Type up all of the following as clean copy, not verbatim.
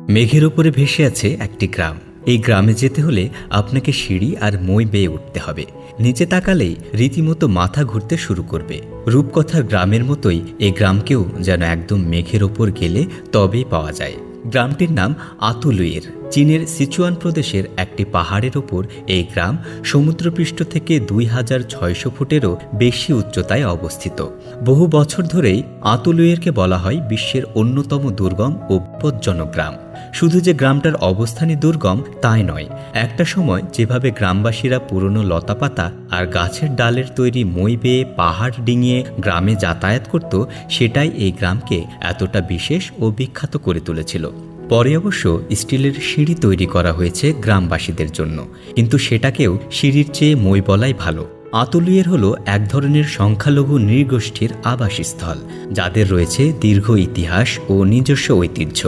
মেঘের ওপরে ভেসে আছে একটি গ্রাম। এই গ্রামে যেতে হলে আপনাকে সিঁড়ি আর মই বেয়ে উঠতে হবে। নিচে তাকালেই রীতিমতো মাথা ঘুরতে শুরু করবে। রূপকথার গ্রামের মতোই এই গ্রামকেও যেন একদম মেঘের ওপর গেলে তবেই পাওয়া যায়। গ্রামটির নাম আতুলুয়ের। চীনের সিচুয়ান প্রদেশের একটি পাহাড়ের ওপর এই গ্রাম সমুদ্রপৃষ্ঠ থেকে 2600 ফুটেরও বেশি উচ্চতায় অবস্থিত। বহু বছর ধরেই আতুলুয়েরকে বলা হয় বিশ্বের অন্যতম দুর্গম ও বিপজ্জনক গ্রাম। শুধু যে গ্রামটার অবস্থানই দুর্গম তাই নয়, একটা সময় যেভাবে গ্রামবাসীরা পুরনো লতাপাতা আর গাছের ডালের তৈরি মই বেয়ে পাহাড় ডিঙিয়ে গ্রামে যাতায়াত করত, সেটাই এই গ্রামকে এতটা বিশেষ ও বিখ্যাত করে তুলেছিল। পরে অবশ্য স্টিলের সিঁড়ি তৈরি করা হয়েছে গ্রামবাসীদের জন্য, কিন্তু সেটাকেও সিঁড়ির চেয়ে মই বলাই ভালো। আতুলুয়ের হলো এক ধরনের সংখ্যালঘু নৃগোষ্ঠীর আবাসস্থল, যাদের রয়েছে দীর্ঘ ইতিহাস ও নিজস্ব ঐতিহ্য।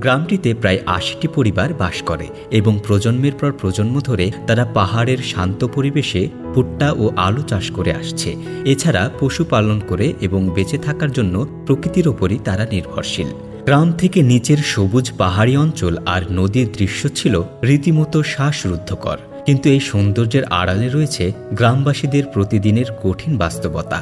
গ্রামটিতে প্রায় ৮০টি পরিবার বাস করে এবং প্রজন্মের পর প্রজন্ম ধরে তারা পাহাড়ের শান্ত পরিবেশে ভুট্টা ও আলু চাষ করে আসছে। এছাড়া পশুপালন করে এবং বেঁচে থাকার জন্য প্রকৃতির ওপরই তারা নির্ভরশীল। গ্রাম থেকে নিচের সবুজ পাহাড়ি অঞ্চল আর নদীর দৃশ্য ছিল রীতিমতো শ্বাসরুদ্ধকর, কিন্তু এই সৌন্দর্যের আড়ালে রয়েছে গ্রামবাসীদের প্রতিদিনের কঠিন বাস্তবতা।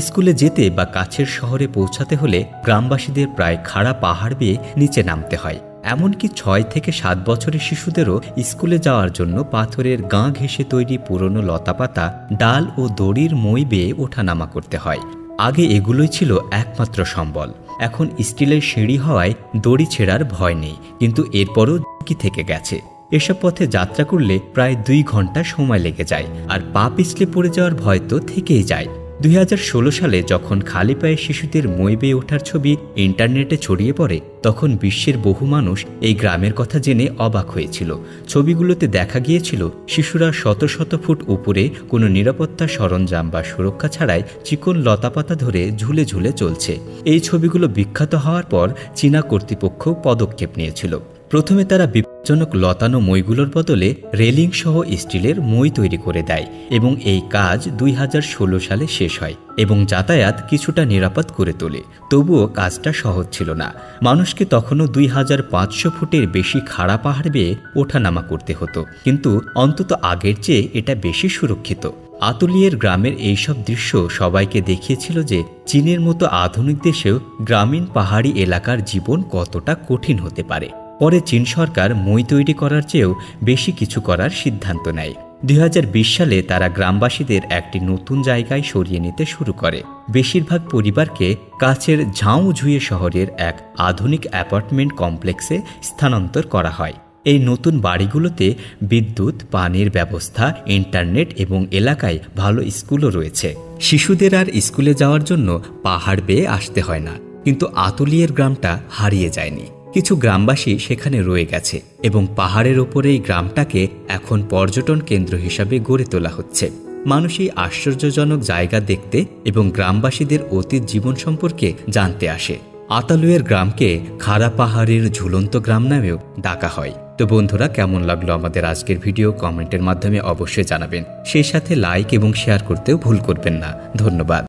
স্কুলে যেতে বা কাছের শহরে পৌঁছাতে হলে গ্রামবাসীদের প্রায় খাড়া পাহাড় বেয়ে নিচে নামতে হয়। এমনকি ৬ থেকে ৭ বছরের শিশুদেরও স্কুলে যাওয়ার জন্য পাথরের গাঁ ঘেঁষে তৈরি পুরনো লতাপাতা, ডাল ও দড়ির মই বেয়ে ওঠানামা করতে হয়। আগে এগুলোই ছিল একমাত্র সম্বল। এখন স্টিলের সিঁড়ি হওয়ায় দড়ি ছেঁড়ার ভয় নেই, কিন্তু এরপরও ঝুঁকি থেকে গেছে। এসব পথে যাত্রা করলে প্রায় ২ ঘন্টা সময় লেগে যায়, আর পা পিছলে পড়ে যাওয়ার ভয় তো থেকেই যায়। ২০১৬ সালে যখন খালি পায়ে শিশুদের মই বেয়ে ওঠার ছবি ইন্টারনেটে ছড়িয়ে পড়ে, তখন বিশ্বের বহু মানুষ এই গ্রামের কথা জেনে অবাক হয়েছিল। ছবিগুলোতে দেখা গিয়েছিল শিশুরা শত শত ফুট উপরে কোনো নিরাপত্তা সরঞ্জাম বা সুরক্ষা ছাড়াই চিকন লতাপাতা ধরে ঝুলে ঝুলে চলছে। এই ছবিগুলো বিখ্যাত হওয়ার পর চীনা কর্তৃপক্ষ পদক্ষেপ নিয়েছিল। প্রথমে তারা বিপজ্জনক লতানো মইগুলোর বদলে রেলিং সহ স্টিলের মই তৈরি করে দেয় এবং এই কাজ ২০১৬ সালে শেষ হয় এবং যাতায়াত কিছুটা নিরাপদ করে তোলে। তবুও কাজটা সহজ ছিল না। মানুষকে তখনও ২৫০০ ফুটের বেশি খাড়া পাহাড় বেয়ে ওঠানামা করতে হতো, কিন্তু অন্তত আগের চেয়ে এটা বেশি সুরক্ষিত। আতুলিয়ের গ্রামের এইসব দৃশ্য সবাইকে দেখিয়েছিল যে চীনের মতো আধুনিক দেশেও গ্রামীণ পাহাড়ি এলাকার জীবন কতটা কঠিন হতে পারে। পরে চীন সরকার মই তৈরি করার চেয়েও বেশি কিছু করার সিদ্ধান্ত নেয়। ২০২০ সালে তারা গ্রামবাসীদের একটি নতুন জায়গায় সরিয়ে নিতে শুরু করে। বেশিরভাগ পরিবারকে কাছের ঝাউঝুয়ে শহরের এক আধুনিক অ্যাপার্টমেন্ট কমপ্লেক্সে স্থানান্তর করা হয়। এই নতুন বাড়িগুলোতে বিদ্যুৎ, পানির ব্যবস্থা, ইন্টারনেট এবং এলাকায় ভালো স্কুলও রয়েছে। শিশুদের আর স্কুলে যাওয়ার জন্য পাহাড় বেয়ে আসতে হয় না। কিন্তু আতুলিয়ের গ্রামটা হারিয়ে যায়নি। কিছু গ্রামবাসী সেখানে রয়ে গেছে এবং পাহাড়ের ওপরে এই গ্রামটাকে এখন পর্যটন কেন্দ্র হিসাবে গড়ে তোলা হচ্ছে। মানুষ এই আশ্চর্যজনক জায়গা দেখতে এবং গ্রামবাসীদের অতীত জীবন সম্পর্কে জানতে আসে। আতুলুয়ের গ্রামকে খাড়া পাহাড়ের ঝুলন্ত গ্রাম নামেও ডাকা হয়। তো বন্ধুরা, কেমন লাগলো আমাদের আজকের ভিডিও কমেন্টের মাধ্যমে অবশ্যই জানাবেন। সেই সাথে লাইক এবং শেয়ার করতেও ভুল করবেন না। ধন্যবাদ।